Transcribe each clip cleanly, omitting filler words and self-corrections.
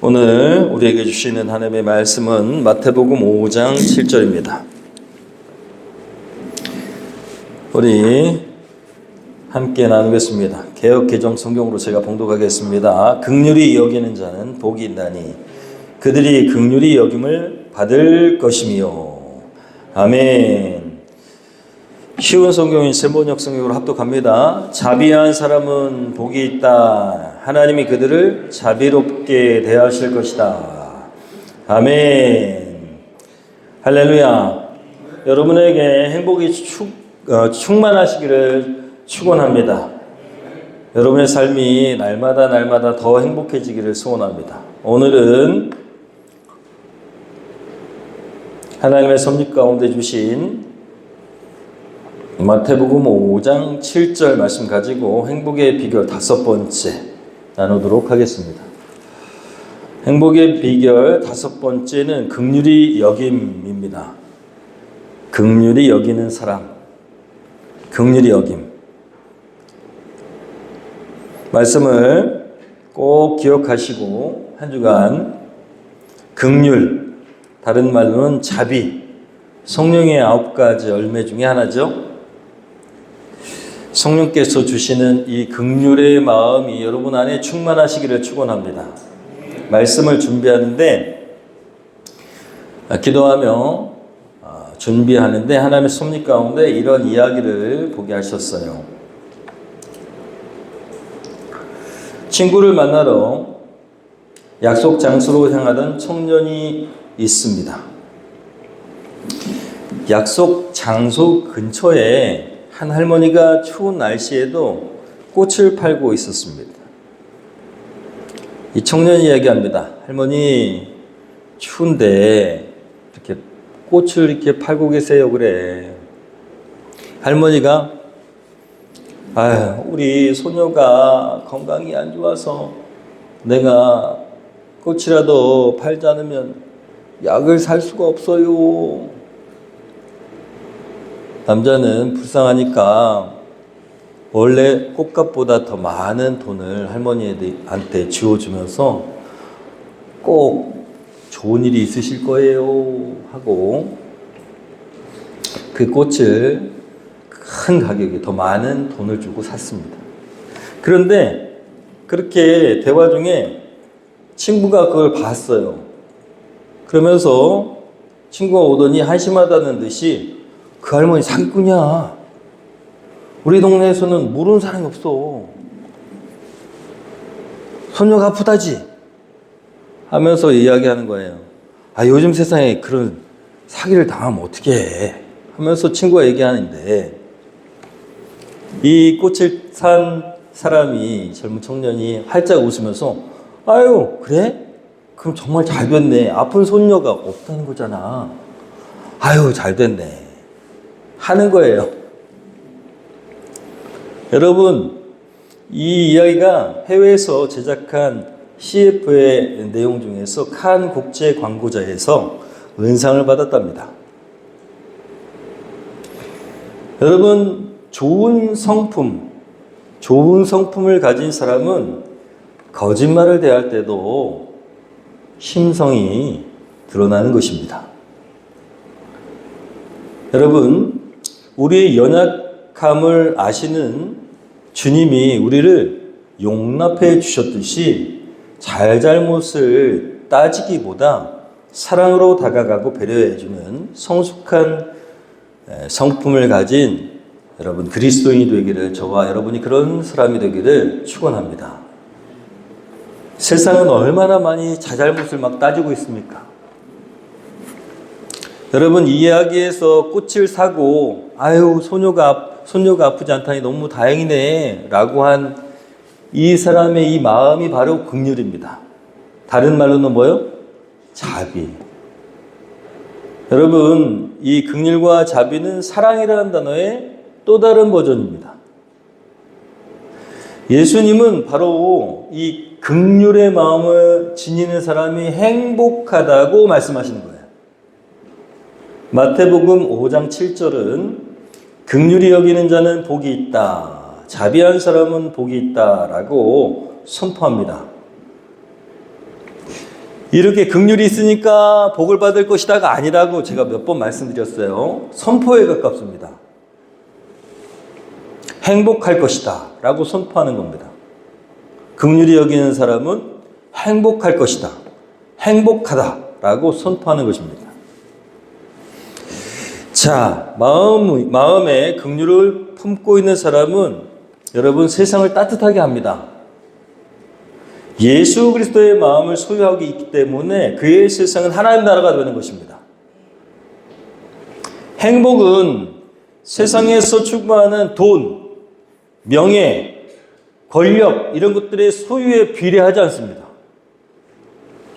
오늘 우리에게 주시는 하나님의 말씀은 마태복음 5장 7절입니다. 우리 함께 나누겠습니다. 개역 개정 성경으로 제가 봉독하겠습니다. 긍휼히 여기는 자는 복이 있나니 그들이 긍휼히 여김을 받을 것이며. 아멘. 쉬운 성경인 세번역 성경으로 합독합니다. 자비한 사람은 복이 있다. 하나님이 그들을 자비롭게 대하실 것이다. 아멘. 할렐루야. 여러분에게 행복이 충만하시기를 축원합니다. 여러분의 삶이 날마다 더 행복해지기를 소원합니다. 오늘은 하나님의 섭리 가운데 주신 마태복음 5장 7절 말씀 가지고 행복의 비결 5번째 나누도록 하겠습니다. 행복의 비결 5번째는 긍휼히 여김입니다. 긍휼히 여기는 사람, 긍휼히 여김. 말씀을 꼭 기억하시고 한 주간 긍휼, 다른 말로는 자비, 성령의 9가지 열매 중에 하나죠. 성령께서 주시는 이 긍휼의 마음이 여러분 안에 충만하시기를 축원합니다. 말씀을 준비하는데 기도하며 준비하는데 하나님의 섭리 가운데 이런 이야기를 보게 하셨어요. 친구를 만나러 약속 장소로 향하던 청년이 있습니다. 약속 장소 근처에 한 할머니가 추운 날씨에도 꽃을 팔고 있었습니다. 이 청년이 이야기합니다. 할머니, 추운데 이렇게 꽃을 이렇게 팔고 계세요. 그래. 할머니가 우리 소녀가 건강이 안 좋아서 내가 꽃이라도 팔지 않으면 약을 살 수가 없어요. 남자는 불쌍하니까 원래 꽃값보다 더 많은 돈을 할머니한테 지어주면서 꼭 좋은 일이 있으실 거예요 하고 그 꽃을 큰 가격에 더 많은 돈을 주고 샀습니다. 그런데 그렇게 대화 중에 친구가 그걸 봤어요. 그러면서 친구가 오더니 한심하다는 듯이 그 할머니 사기꾼이야. 우리 동네에서는 모르는 사람이 없어. 소녀가 아프다지 하면서 이야기하는 거예요. 요즘 세상에 그런 사기를 당하면 어떻게 해 하면서 친구가 얘기하는데 이 꽃을 산 사람이, 젊은 청년이 활짝 웃으면서 그래? 그럼 정말 잘 됐네. 아픈 손녀가 없다는 거잖아. 잘 됐네 하는 거예요. 여러분, 이 이야기가 해외에서 제작한 CF의 내용 중에서 칸 국제 광고자에서 은상을 받았답니다. 여러분, 좋은 성품을 가진 사람은 거짓말을 대할 때도 심성이 드러나는 것입니다. 여러분, 우리의 연약함을 아시는 주님이 우리를 용납해 주셨듯이 잘잘못을 따지기보다 사랑으로 다가가고 배려해 주는 성숙한 성품을 가진 여러분 그리스도인이 되기를, 저와 여러분이 그런 사람이 되기를 축원합니다. 세상은 얼마나 많이 잘잘못을 막 따지고 있습니까? 여러분, 이 이야기에서 꽃을 사고 손녀가 아프지 않다니 너무 다행이네 라고 한 이 사람의 이 마음이 바로 긍휼입니다. 다른 말로는 뭐요? 자비. 여러분, 이 긍휼과 자비는 사랑이라는 단어의 또 다른 버전입니다. 예수님은 바로 이 긍휼의 마음을 지니는 사람이 행복하다고 말씀하시는 거예요. 마태복음 5장 7절은 긍휼히 여기는 자는 복이 있다. 자비한 사람은 복이 있다라고 선포합니다. 이렇게 긍휼이 있으니까 복을 받을 것이다가 아니라고 제가 몇 번 말씀드렸어요. 선포에 가깝습니다. 행복할 것이다 라고 선포하는 겁니다. 긍휼히 여기는 사람은 행복할 것이다, 행복하다 라고 선포하는 것입니다. 자, 마음에 긍휼을 품고 있는 사람은 여러분 세상을 따뜻하게 합니다. 예수 그리스도의 마음을 소유하고 있기 때문에 그의 세상은 하나님 나라가 되는 것입니다. 행복은 세상에서 추구하는 돈, 명예, 권력 이런 것들의 소유에 비례하지 않습니다.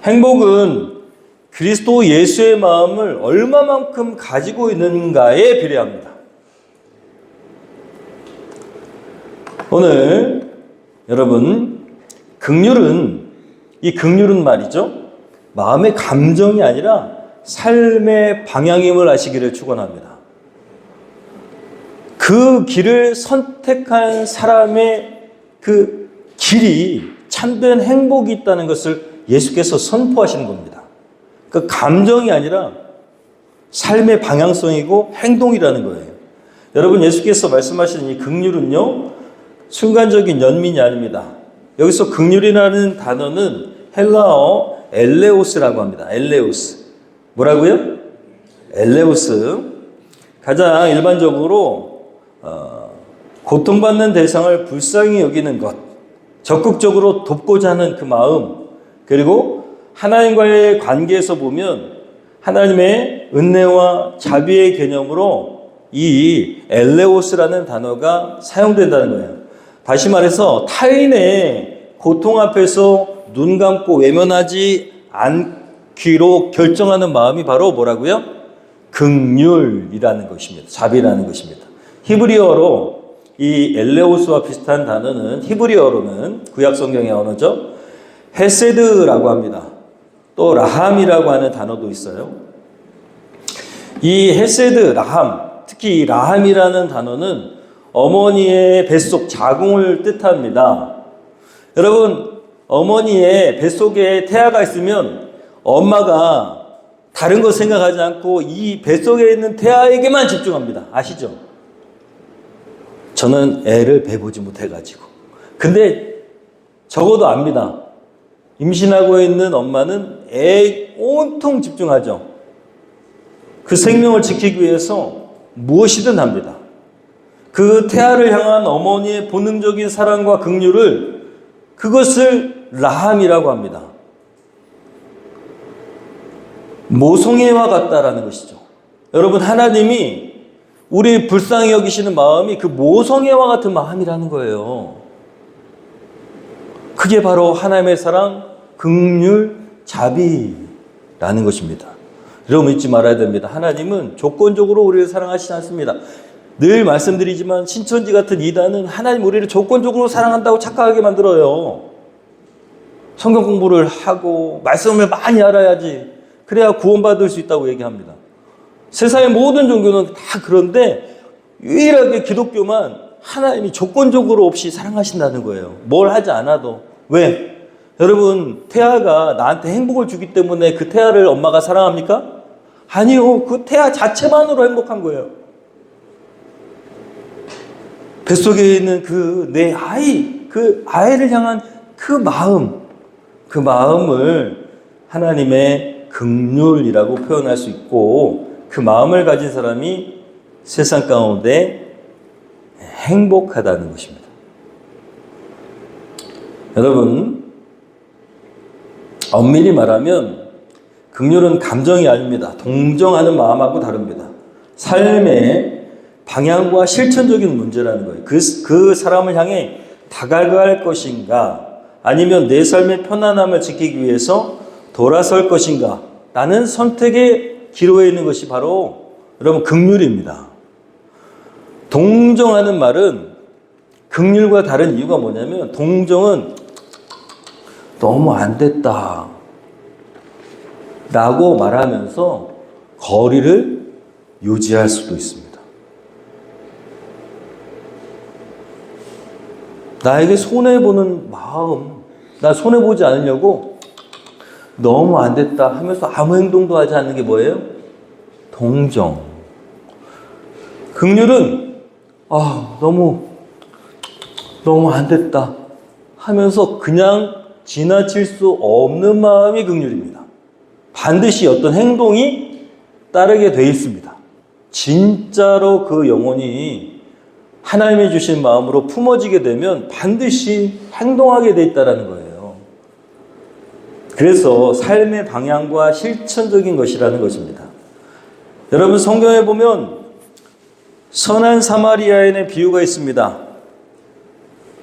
행복은 그리스도 예수의 마음을 얼마만큼 가지고 있는가에 비례합니다. 오늘 여러분 이 긍휼은 말이죠, 마음의 감정이 아니라 삶의 방향임을 아시기를 축원합니다. 그 길을 선택한 사람의 그 길이 참된 행복이 있다는 것을 예수께서 선포하시는 겁니다. 그 감정이 아니라 삶의 방향성이고 행동이라는 거예요. 여러분, 예수께서 말씀하시는 이 긍휼은요, 순간적인 연민이 아닙니다. 여기서 긍휼이라는 단어는 헬라어 엘레오스라고 합니다. 엘레오스. 뭐라고요? 엘레오스. 가장 일반적으로 고통받는 대상을 불쌍히 여기는 것, 적극적으로 돕고자 하는 그 마음, 그리고 하나님과의 관계에서 보면 하나님의 은혜와 자비의 개념으로 이 엘레오스라는 단어가 사용된다는 거예요. 다시 말해서 타인의 고통 앞에서 눈 감고 외면하지 않기로 결정하는 마음이 바로 뭐라고요? 긍휼이라는 것입니다. 자비라는 것입니다. 히브리어로 이 엘레오스와 비슷한 단어는 히브리어로는 구약 성경의 언어죠, 헤세드라고 합니다. 또 라함이라고 하는 단어도 있어요. 이 헤세드, 라함, 특히 이 라함이라는 단어는 어머니의 뱃속 자궁을 뜻합니다. 여러분, 어머니의 뱃속에 태아가 있으면 엄마가 다른 거 생각하지 않고 이 뱃속에 있는 태아에게만 집중합니다. 아시죠? 저는 애를 배보지 못해가지고. 근데 적어도 압니다. 임신하고 있는 엄마는 애에 온통 집중하죠. 그 생명을 지키기 위해서 무엇이든 합니다. 그 태아를 향한 어머니의 본능적인 사랑과 긍휼을, 그것을 라함이라고 합니다. 모성애와 같다라는 것이죠. 여러분, 하나님이 우리 불쌍히 여기시는 마음이 그 모성애와 같은 마음이라는 거예요. 그게 바로 하나님의 사랑, 긍휼, 자비라는 것입니다. 여러분, 잊지 말아야 됩니다. 하나님은 조건적으로 우리를 사랑하시지 않습니다. 늘 말씀드리지만 신천지 같은 이단은 하나님 우리를 조건적으로 사랑한다고 착각하게 만들어요. 성경 공부를 하고 말씀을 많이 알아야지, 그래야 구원받을 수 있다고 얘기합니다. 세상의 모든 종교는 다 그런데 유일하게 기독교만 하나님이 조건적으로 없이 사랑하신다는 거예요. 뭘 하지 않아도. 왜? 여러분, 태아가 나한테 행복을 주기 때문에 그 태아를 엄마가 사랑합니까? 아니요. 그 태아 자체만으로 행복한 거예요. 뱃속에 있는 그 내 아이, 그 아이를 향한 그 마음을 하나님의 긍휼이라고 표현할 수 있고, 그 마음을 가진 사람이 세상 가운데 행복하다는 것입니다. 여러분, 엄밀히 말하면 긍휼은 감정이 아닙니다. 동정하는 마음하고 다릅니다. 삶의 방향과 실천적인 문제라는 거예요. 그 사람을 향해 다가갈 것인가, 아니면 내 삶의 편안함을 지키기 위해서 돌아설 것인가 라는 선택의 기로에 있는 것이 바로 여러분 긍휼입니다. 동정하는 말은 긍휼과 다른 이유가 뭐냐면, 동정은 너무 안 됐다 라고 말하면서 거리를 유지할 수도 있습니다. 나에게 손해보는 마음, 나 손해보지 않으려고 너무 안 됐다 하면서 아무 행동도 하지 않는 게 뭐예요? 동정. 긍휼은 너무 안 됐다 하면서 그냥 지나칠 수 없는 마음이 긍휼입니다. 반드시 어떤 행동이 따르게 돼 있습니다. 진짜로 그 영혼이 하나님이 주신 마음으로 품어지게 되면 반드시 행동하게 돼 있다는 거예요. 그래서 삶의 방향과 실천적인 것이라는 것입니다. 여러분, 성경에 보면 선한 사마리아인의 비유가 있습니다.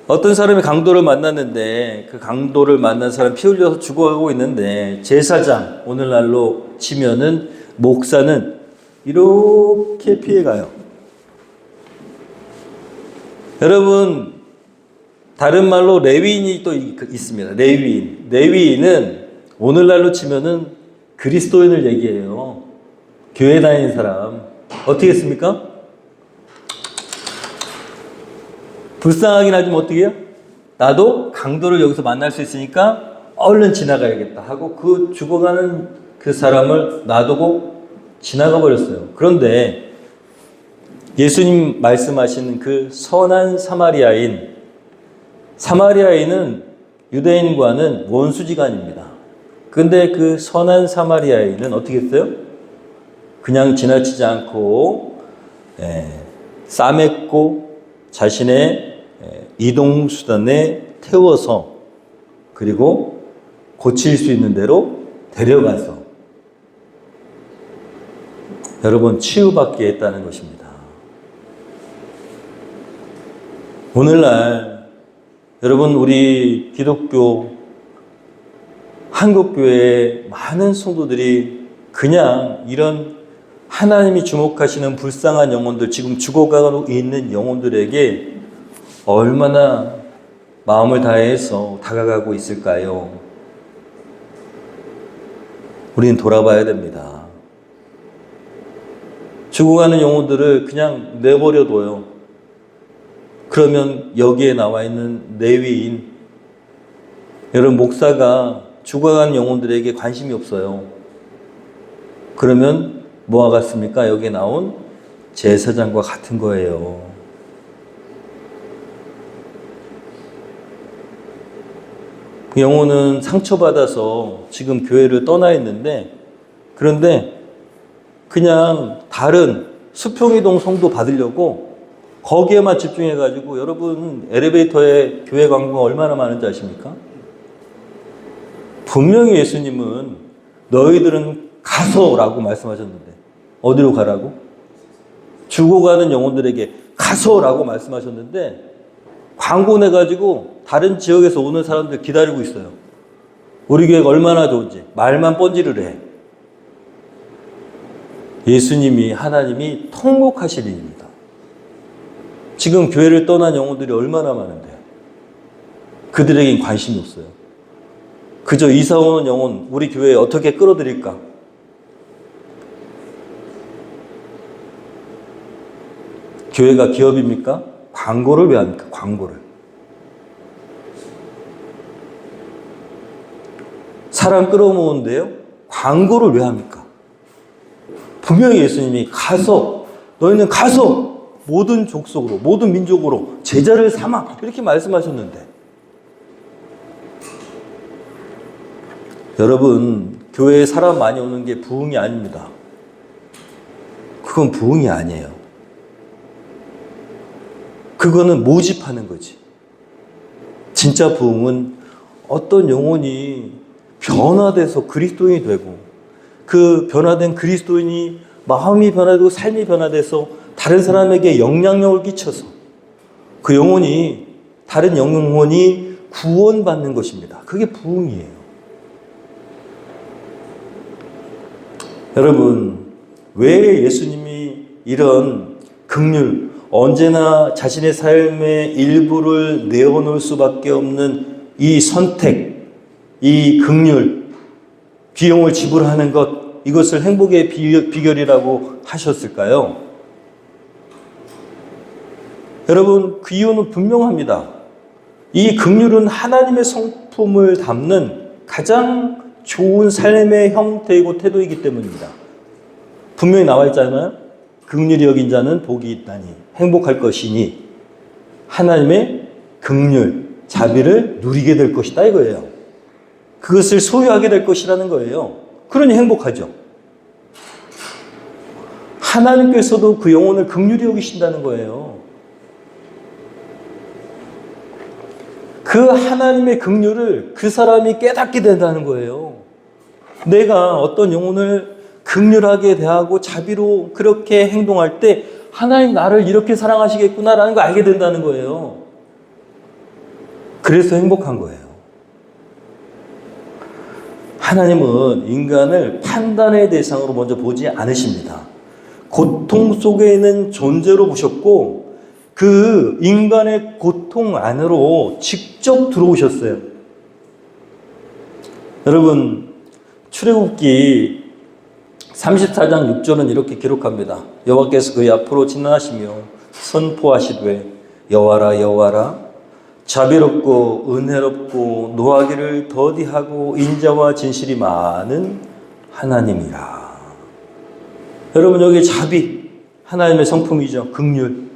어떤 사람이 강도를 만났는데 그 강도를 만난 사람 피 흘려서 죽어가고 있는데 제사장, 오늘날로 치면은 목사는 이렇게 피해가요. 여러분, 다른 말로 레위인이 또 있습니다. 레위인은 오늘날로 치면은 그리스도인을 얘기해요. 교회 다니는 사람. 어떻게 했습니까? 불쌍하긴 하지만 어떻게 해요? 나도 강도를 여기서 만날 수 있으니까 얼른 지나가야겠다 하고 그 죽어가는 그 사람을 놔두고 지나가 버렸어요. 그런데 예수님 말씀하시는 그 선한 사마리아인은 유대인과는 원수지간입니다. 근데 그 선한 사마리아인은 어떻게 했어요? 그냥 지나치지 않고 싸맸고 자신의 이동수단에 태워서 그리고 고칠 수 있는 대로 데려가서 여러분 치유받게 했다는 것입니다. 오늘날 여러분 우리 기독교 한국교회의 많은 성도들이 그냥 이런 하나님이 주목하시는 불쌍한 영혼들, 지금 죽어가고 있는 영혼들에게 얼마나 마음을 다해서 다가가고 있을까요? 우리는 돌아봐야 됩니다. 죽어가는 영혼들을 그냥 내버려둬요. 그러면 여기에 나와 있는 레위인, 여러분 목사가 죽어가는 영혼들에게 관심이 없어요. 그러면 뭐와 같습니까? 여기에 나온 제사장과 같은 거예요. 그 영혼은 상처받아서 지금 교회를 떠나 있는데, 그런데 그냥 다른 수평이동 성도 받으려고 거기에만 집중해가지고, 여러분 엘리베이터에 교회 광고가 얼마나 많은지 아십니까? 분명히 예수님은 너희들은 가서라고 말씀하셨는데 어디로 가라고? 죽어가는 영혼들에게 가서라고 말씀하셨는데 광고 내가지고 다른 지역에서 오는 사람들 기다리고 있어요. 우리 교회가 얼마나 좋은지 말만 뻔지를 해. 예수님이, 하나님이 통곡하실 일입니다. 지금 교회를 떠난 영혼들이 얼마나 많은데 그들에겐 관심이 없어요. 그저 이사 오는 영혼 우리 교회에 어떻게 끌어들일까? 교회가 기업입니까? 광고를 왜 합니까? 광고를. 사람 끌어모으는데요? 광고를 왜 합니까? 분명히 예수님이 가서, 너희는 가서 모든 족속으로, 모든 민족으로 제자를 삼아 이렇게 말씀하셨는데, 여러분 교회에 사람 많이 오는 게 부흥이 아닙니다. 그건 부흥이 아니에요. 그거는 모집하는 거지. 진짜 부흥은 어떤 영혼이 변화돼서 그리스도인이 되고, 그 변화된 그리스도인이 마음이 변화되고 삶이 변화돼서 다른 사람에게 영향력을 끼쳐서 그 영혼이, 다른 영혼이 구원받는 것입니다. 그게 부흥이에요. 여러분, 왜 예수님이 이런 긍휼, 언제나 자신의 삶의 일부를 내어놓을 수밖에 없는 이 선택, 이 긍휼, 비용을 지불하는 것, 이것을 행복의 비결이라고 하셨을까요? 여러분, 그 이유는 분명합니다. 이 긍휼은 하나님의 성품을 담는 가장 좋은 삶의 형태이고 태도이기 때문입니다. 분명히 나와 있잖아요. 긍휼히 여긴 자는 복이 있다니 행복할 것이니 하나님의 긍휼, 자비를 누리게 될 것이다 이거예요. 그것을 소유하게 될 것이라는 거예요. 그러니 행복하죠. 하나님께서도 그 영혼을 긍휼히 여기신다는 거예요. 그 하나님의 긍휼을 그 사람이 깨닫게 된다는 거예요. 내가 어떤 영혼을 긍휼하게 대하고 자비로 그렇게 행동할 때 하나님 나를 이렇게 사랑하시겠구나라는 걸 알게 된다는 거예요. 그래서 행복한 거예요. 하나님은 인간을 판단의 대상으로 먼저 보지 않으십니다. 고통 속에 있는 존재로 보셨고 그 인간의 고통 안으로 직접 들어오셨어요. 여러분, 출애굽기 34장 6절은 이렇게 기록합니다. 여호와께서 그의 앞으로 지나가시며 선포하시되 여호와라 여호와라 자비롭고 은혜롭고 노하기를 더디하고 인자와 진실이 많은 하나님이라. 여러분, 여기 자비 하나님의 성품이죠. 긍휼,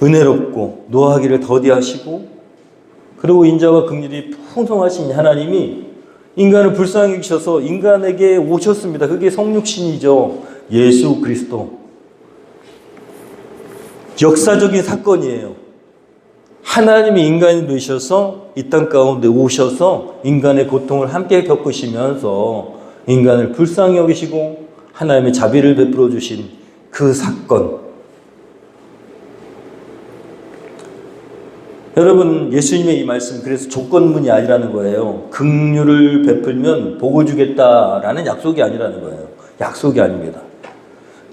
은혜롭고 노하기를 더디하시고 그리고 인자와 긍휼이 풍성하신 하나님이 인간을 불쌍히 여기셔서 인간에게 오셨습니다. 그게 성육신이죠. 예수 그리스도. 역사적인 사건이에요. 하나님이 인간이 되셔서 이 땅 가운데 오셔서 인간의 고통을 함께 겪으시면서 인간을 불쌍히 여기시고 하나님의 자비를 베풀어 주신 그 사건. 여러분, 예수님의 이 말씀 그래서 조건문이 아니라는 거예요. 긍휼을 베풀면 복을 주겠다라는 약속이 아니라는 거예요. 약속이 아닙니다.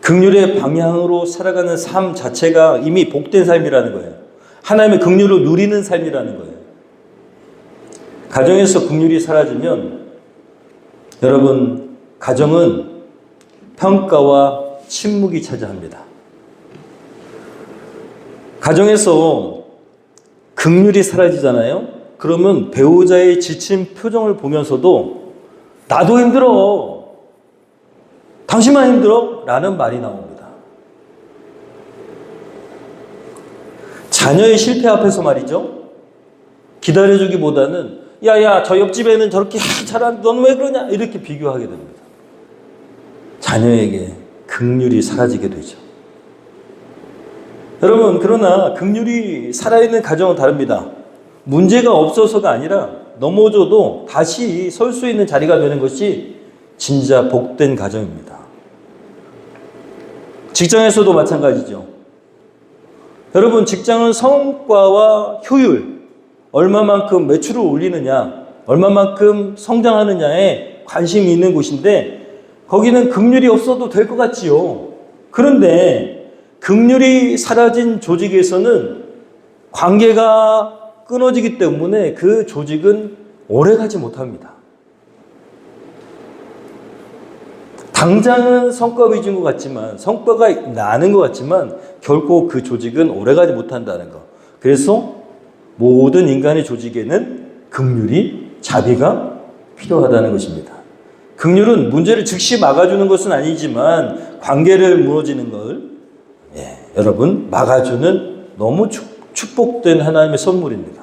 긍휼의 방향으로 살아가는 삶 자체가 이미 복된 삶이라는 거예요. 하나님의 긍휼을 누리는 삶이라는 거예요. 가정에서 긍휼이 사라지면 여러분, 가정은 평가와 침묵이 차지합니다. 가정에서 긍휼이 사라지잖아요. 그러면 배우자의 지친 표정을 보면서도 나도 힘들어, 당신만 힘들어? 라는 말이 나옵니다. 자녀의 실패 앞에서 말이죠. 기다려주기보다는 야야 저 옆집에는 저렇게 잘하는데 넌 왜 그러냐? 이렇게 비교하게 됩니다. 자녀에게 긍휼이 사라지게 되죠. 여러분, 그러나 긍휼이 살아있는 가정은 다릅니다. 문제가 없어서가 아니라 넘어져도 다시 설 수 있는 자리가 되는 것이 진짜 복된 가정입니다. 직장에서도 마찬가지죠. 여러분, 직장은 성과와 효율, 얼마만큼 매출을 올리느냐, 얼마만큼 성장하느냐에 관심이 있는 곳인데 거기는 긍휼이 없어도 될 것 같지요. 그런데 긍휼이 사라진 조직에서는 관계가 끊어지기 때문에 그 조직은 오래가지 못합니다. 당장은 성과 위주인 것 같지만, 성과가 나는 것 같지만 결코 그 조직은 오래가지 못한다는 것. 그래서 모든 인간의 조직에는 긍휼이, 자비가 필요하다는 것입니다. 긍휼은 문제를 즉시 막아주는 것은 아니지만 관계를 무너지는 걸 여러분 막아주는 너무 축복된 하나님의 선물입니다.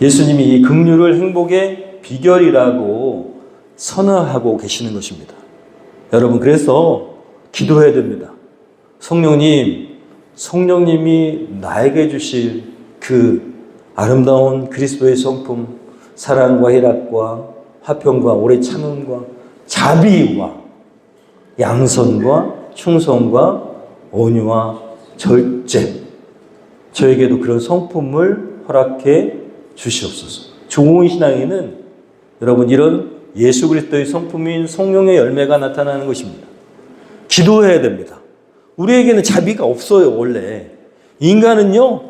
예수님이 이 긍휼을 행복의 비결이라고 선언하고 계시는 것입니다. 여러분, 그래서 기도해야 됩니다. 성령님이 나에게 주실 그 아름다운 그리스도의 성품, 사랑과 희락과 화평과 오래 참음과 자비와 양선과 충성과 온유와 절제, 저에게도 그런 성품을 허락해 주시옵소서. 좋은 신앙에는 여러분 이런 예수 그리스도의 성품인 성령의 열매가 나타나는 것입니다. 기도해야 됩니다. 우리에게는 자비가 없어요. 원래 인간은요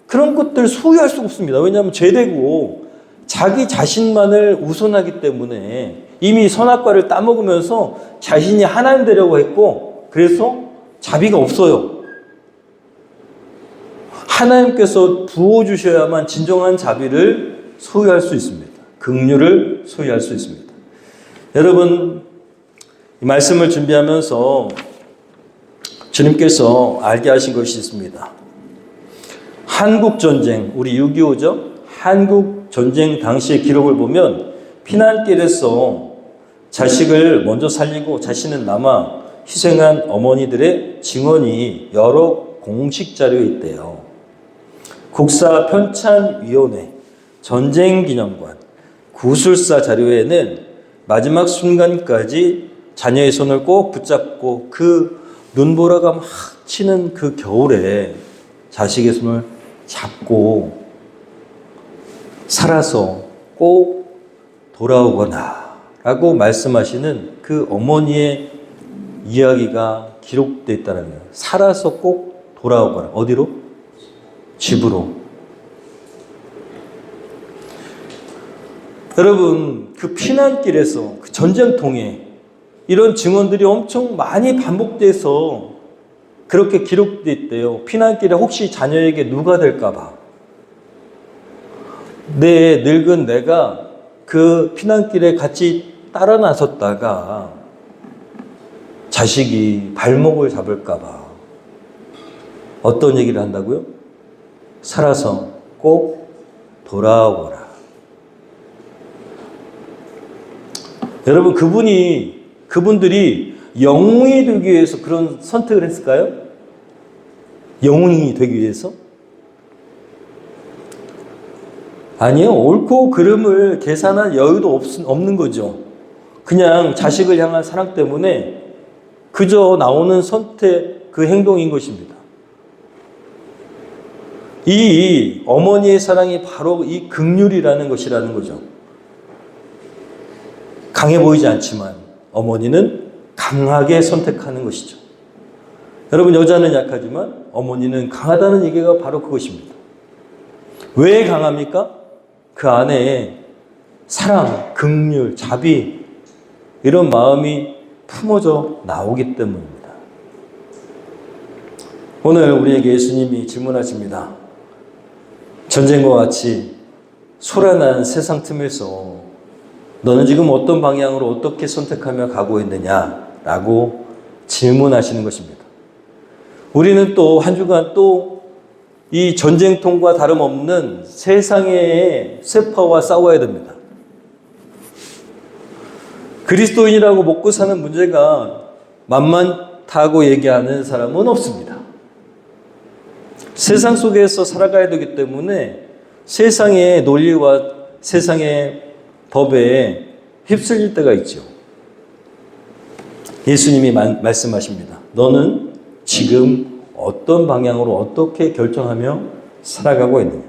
그런 것들 소유할 수가 없습니다. 왜냐하면 죄되고 자기 자신만을 우선하기 때문에 이미 선악과를 따먹으면서 자신이 하나님 되려고 했고, 그래서 자비가 없어요. 하나님께서 부어주셔야만 진정한 자비를 소유할 수 있습니다. 긍휼을 소유할 수 있습니다. 여러분, 이 말씀을 준비하면서 주님께서 알게 하신 것이 있습니다. 한국전쟁, 우리 6.25죠? 한국전쟁 당시의 기록을 보면 피난길에서 자식을 먼저 살리고 자신은 남아 희생한 어머니들의 증언이 여러 공식 자료에 있대요. 국사편찬위원회, 전쟁기념관, 구술사 자료에는 마지막 순간까지 자녀의 손을 꼭 붙잡고 그 눈보라가 막 치는 그 겨울에 자식의 손을 잡고 살아서 꼭 돌아오거나 라고 말씀하시는 그 어머니의 이야기가 기록되어 있다는 거예요. 살아서 꼭 돌아오거나. 어디로? 집으로. 여러분, 그 피난길에서 그 전쟁통에 이런 증언들이 엄청 많이 반복돼서 그렇게 기록되어 있대요. 피난길에 혹시 자녀에게 누가 될까봐. 내 늙은 내가 그 피난길에 같이 따라 나섰다가 자식이 발목을 잡을까봐. 어떤 얘기를 한다고요? 살아서 꼭 돌아오거라. 여러분, 그분들이 영웅이 되기 위해서 그런 선택을 했을까요? 영웅이 되기 위해서? 아니요. 옳고 그름을 계산할 여유도 없는 거죠. 그냥 자식을 향한 사랑 때문에 그저 나오는 선택, 그 행동인 것입니다. 이 어머니의 사랑이 바로 이 긍휼이라는 것이라는 거죠. 강해 보이지 않지만 어머니는 강하게 선택하는 것이죠. 여러분, 여자는 약하지만 어머니는 강하다는 얘기가 바로 그것입니다. 왜 강합니까? 그 안에 사랑, 긍휼, 자비 이런 마음이 품어져 나오기 때문입니다. 오늘 우리에게 예수님이 질문하십니다. 전쟁과 같이 소란한 세상 틈에서 너는 지금 어떤 방향으로 어떻게 선택하며 가고 있느냐라고 질문하시는 것입니다. 우리는 또 한 주간 또 이 전쟁통과 다름없는 세상의 쇠파와 싸워야 됩니다. 그리스도인이라고 먹고 사는 문제가 만만하다고 얘기하는 사람은 없습니다. 세상 속에서 살아가야 되기 때문에 세상의 논리와 세상의 법에 휩쓸릴 때가 있죠. 예수님이 말씀하십니다. 너는 지금 어떤 방향으로 어떻게 결정하며 살아가고 있느냐?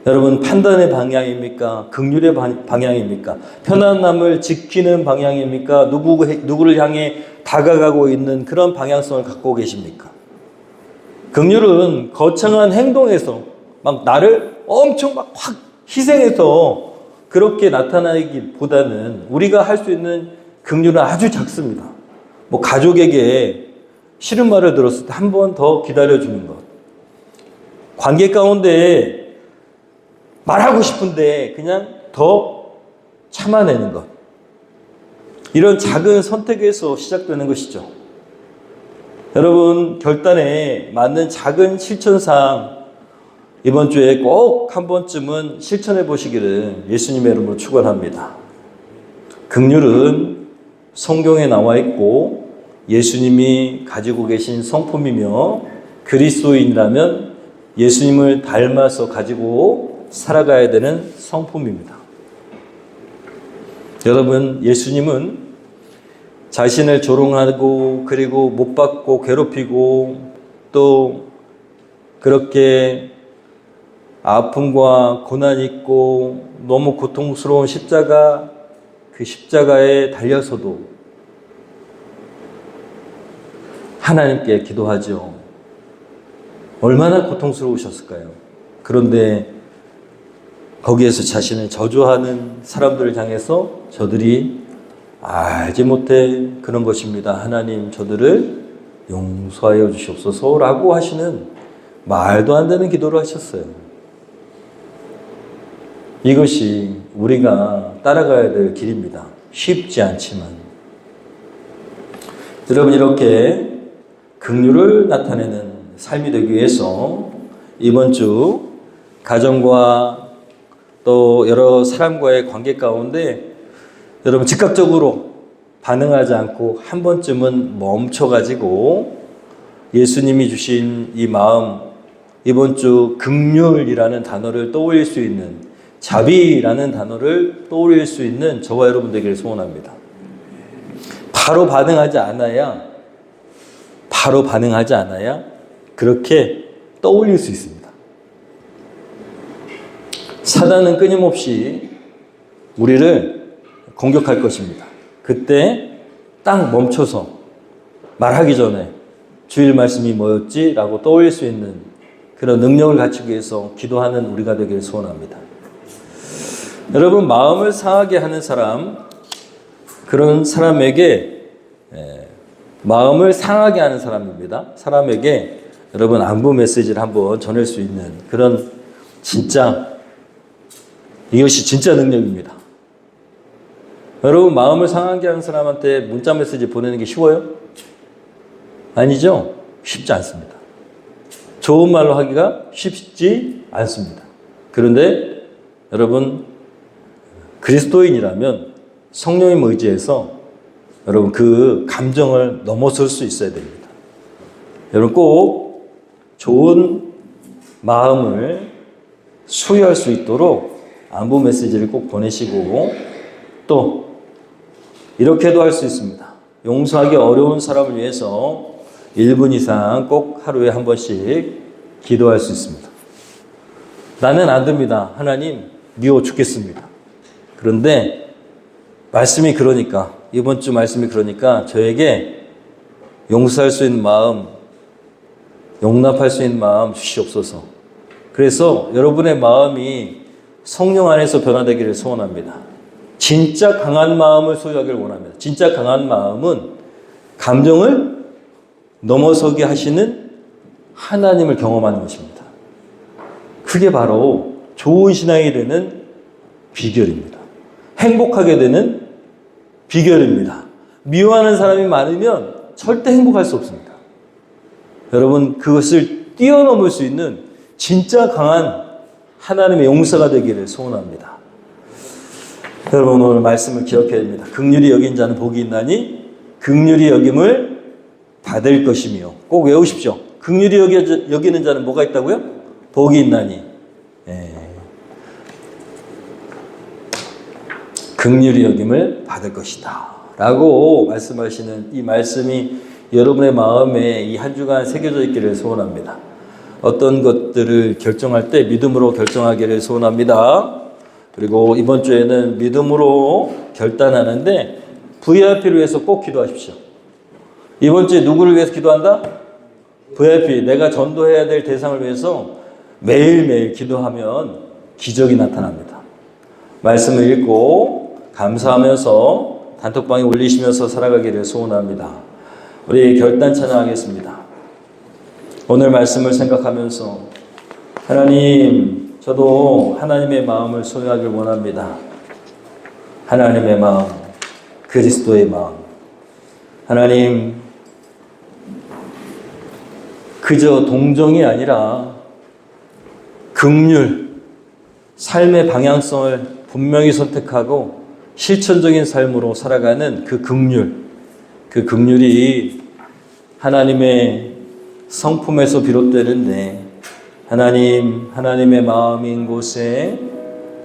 여러분, 판단의 방향입니까? 긍휼의 방향입니까? 편안함을 지키는 방향입니까? 누구를 향해 다가가고 있는 그런 방향성을 갖고 계십니까? 긍휼은 거창한 행동에서 막 나를 엄청 막 확 희생해서 그렇게 나타나기보다는 우리가 할 수 있는 긍휼은 아주 작습니다. 뭐 가족에게 싫은 말을 들었을 때 한 번 더 기다려주는 것. 관계 가운데 말하고 싶은데 그냥 더 참아내는 것. 이런 작은 선택에서 시작되는 것이죠. 여러분, 결단에 맞는 작은 실천사항 이번 주에 꼭 한 번쯤은 실천해 보시기를 예수님의 이름으로 축원합니다. 긍휼은 성경에 나와 있고 예수님이 가지고 계신 성품이며 그리스도인이라면 예수님을 닮아서 가지고 살아가야 되는 성품입니다. 여러분, 예수님은 자신을 조롱하고 그리고 못 받고 괴롭히고 또 그렇게 아픔과 고난이 있고 너무 고통스러운 십자가, 그 십자가에 달려서도 하나님께 기도하죠. 얼마나 고통스러우셨을까요? 그런데 거기에서 자신을 저주하는 사람들을 향해서 저들이 알지 못해 그런 것입니다. 하나님, 저들을 용서하여 주시옵소서라고 하시는 말도 안 되는 기도를 하셨어요. 이것이 우리가 따라가야 될 길입니다. 쉽지 않지만. 여러분, 이렇게 긍휼을 나타내는 삶이 되기 위해서 이번 주 가정과 또 여러 사람과의 관계 가운데 여러분 즉각적으로 반응하지 않고 한 번쯤은 멈춰가지고 예수님이 주신 이 마음, 이번 주 긍휼이라는 단어를 떠올릴 수 있는, 자비라는 단어를 떠올릴 수 있는 저와 여러분 되기를 소원합니다. 바로 반응하지 않아야 그렇게 떠올릴 수 있습니다. 사단은 끊임없이 우리를 공격할 것입니다. 그때 딱 멈춰서 말하기 전에 주일 말씀이 뭐였지? 라고 떠올릴 수 있는 그런 능력을 갖추기 위해서 기도하는 우리가 되기를 소원합니다. 여러분, 마음을 상하게 하는 사람, 그런 사람에게 마음을 상하게 하는 사람에게 여러분 안부 메시지를 한번 전할 수 있는 그런 이것이 진짜 능력입니다. 여러분, 마음을 상하게 하는 사람한테 문자 메시지 보내는 게 쉬워요? 아니죠? 쉽지 않습니다. 좋은 말로 하기가 쉽지 않습니다. 그런데 여러분, 그리스도인이라면 성령님 의지해서 여러분 그 감정을 넘어설 수 있어야 됩니다. 여러분, 꼭 좋은 마음을 수여할 수 있도록 안부 메시지를 꼭 보내시고, 또 이렇게도 할 수 있습니다. 용서하기 어려운 사람을 위해서 1분 이상 꼭 하루에 한 번씩 기도할 수 있습니다. 나는 안 됩니다. 하나님, 미워 죽겠습니다. 그런데 이번 주 말씀이 그러니까 저에게 용서할 수 있는 마음, 용납할 수 있는 마음 주시옵소서. 그래서 여러분의 마음이 성령 안에서 변화되기를 소원합니다. 진짜 강한 마음을 소유하기를 원합니다. 진짜 강한 마음은 감정을 넘어서게 하시는 하나님을 경험하는 것입니다. 그게 바로 좋은 신앙이 되는 비결입니다. 행복하게 되는 비결입니다. 미워하는 사람이 많으면 절대 행복할 수 없습니다. 여러분, 그것을 뛰어넘을 수 있는 진짜 강한 하나님의 용서가 되기를 소원합니다. 여러분, 오늘 말씀을 기억해야 됩니다. 긍휼히 여긴 자는 복이 있나니 긍휼히 여김을 받을 것이며, 꼭 외우십시오. 긍휼히 여기는 자는 뭐가 있다고요? 복이 있나니. 긍휼히 여김을 받을 것이다 라고 말씀하시는 이 말씀이 여러분의 마음에 이 한 주간 새겨져 있기를 소원합니다. 어떤 것들을 결정할 때 믿음으로 결정하기를 소원합니다. 그리고 이번 주에는 믿음으로 결단하는데 VIP를 위해서 꼭 기도하십시오. 이번 주에 누구를 위해서 기도한다? VIP, 내가 전도해야 될 대상을 위해서 매일매일 기도하면 기적이 나타납니다. 말씀을 읽고 감사하면서 단톡방에 올리시면서 살아가기를 소원합니다. 우리 결단 찬양하겠습니다. 오늘 말씀을 생각하면서 하나님, 저도 하나님의 마음을 소유하길 원합니다. 하나님의 마음, 그리스도의 마음. 하나님, 그저 동정이 아니라 긍휼, 삶의 방향성을 분명히 선택하고 실천적인 삶으로 살아가는 그 긍휼이 하나님의 성품에서 비롯되는데, 하나님의 마음인 곳에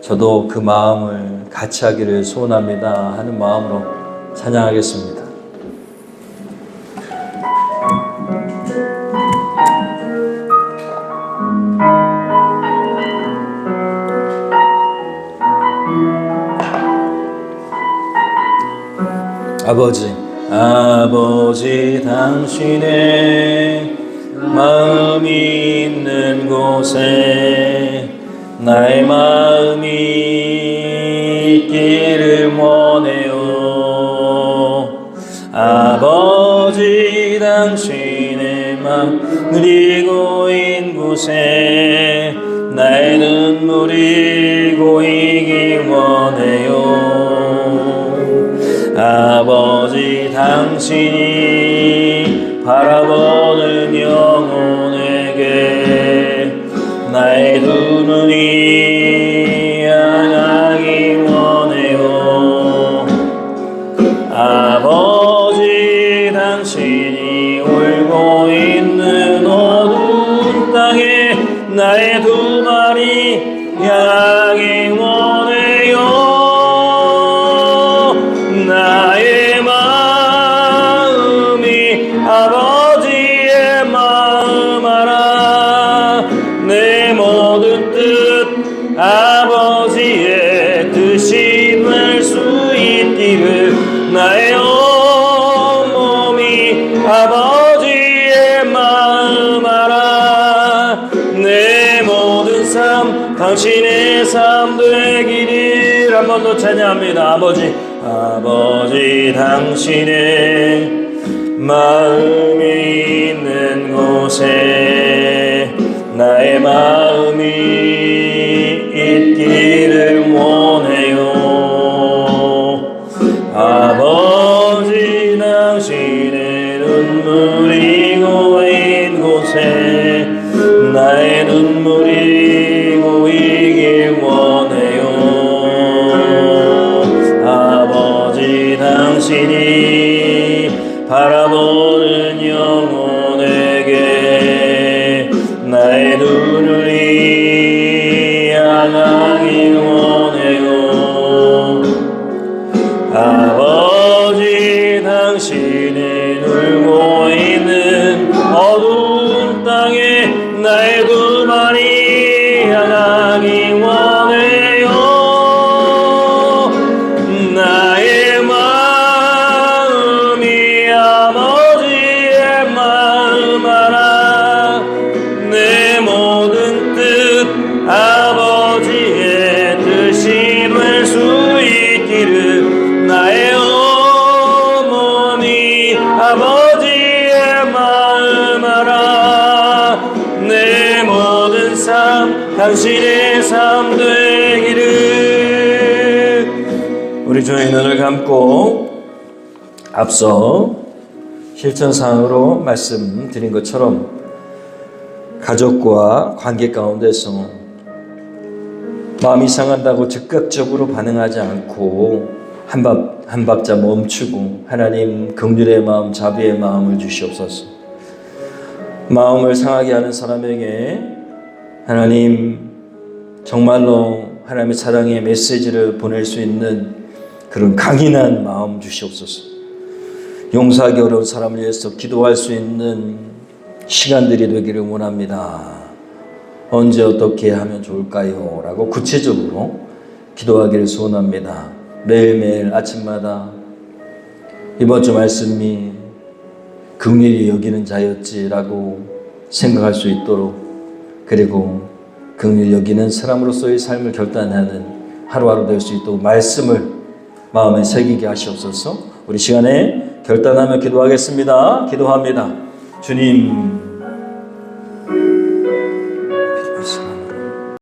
저도 그 마음을 같이 하기를 소원합니다 하는 마음으로 찬양하겠습니다. 아버지 당신의 마음이 있는 곳에 나의 마음이 있기를 원해요. 아버지 당신의 마음 그리고 인 곳에 나의 눈물이 고이기 원해요. 아버지 당신이 바라보는 영혼에게 나의 두 눈이 향하기 원해요. 아버지 당신이 울고 있는 어두운 땅에 나의 두 발이 향하기 원해요. 나의 마음이 아버지의 마음 알아. 내 모든 뜻 아버지의 뜻이 될 수 있기를. 나의 온몸이 아버지의 마음 알아. 내 모든 삶 당신의 삶 되기를. 한 번 더 찬양합니다. 아버지 당신의 마음이 있는 곳에 나의 마음이 있기를 원해요. 아버지 당신의 눈물이 고인 곳에 나의 눈물이 고이길 원해요. 아버지 당신이 바라보는 영혼에게 나의 눈물이 향하길 원해요. 아버지 당신의 울고 있는 어두운 땅에 나의 두 발이 향하기 원해요. 나의 마음이 아버지의 마음 알아. 내 모든 뜻 아버지의 뜻이 될 수 있기를. 나의 온몸이 아버지의 마음 알아. 내 모든 삶 당신의 삶 되기를. 우리 주의 눈을 감고 앞서 실천사항으로 말씀드린 것처럼 가족과 관계 가운데서 마음이 상한다고 즉각적으로 반응하지 않고 한 박자 멈추고 하나님 긍휼의 마음, 자비의 마음을 주시옵소서. 마음을 상하게 하는 사람에게 하나님 정말로 하나님의 사랑의 메시지를 보낼 수 있는 그런 강인한 마음 주시옵소서. 용서하기 어려운 사람을 위해서 기도할 수 있는 시간들이 되기를 원합니다. 언제 어떻게 하면 좋을까요? 라고 구체적으로 기도하기를 소원합니다. 매일매일 아침마다 이번 주 말씀이 긍휼히 여기는 자였지라고 생각할 수 있도록, 그리고 긍휼히 여기는 사람으로서의 삶을 결단하는 하루하루 될 수 있도록 말씀을 마음에 새기게 하시옵소서. 우리 시간에 결단하며 기도하겠습니다. 기도합니다. 주님,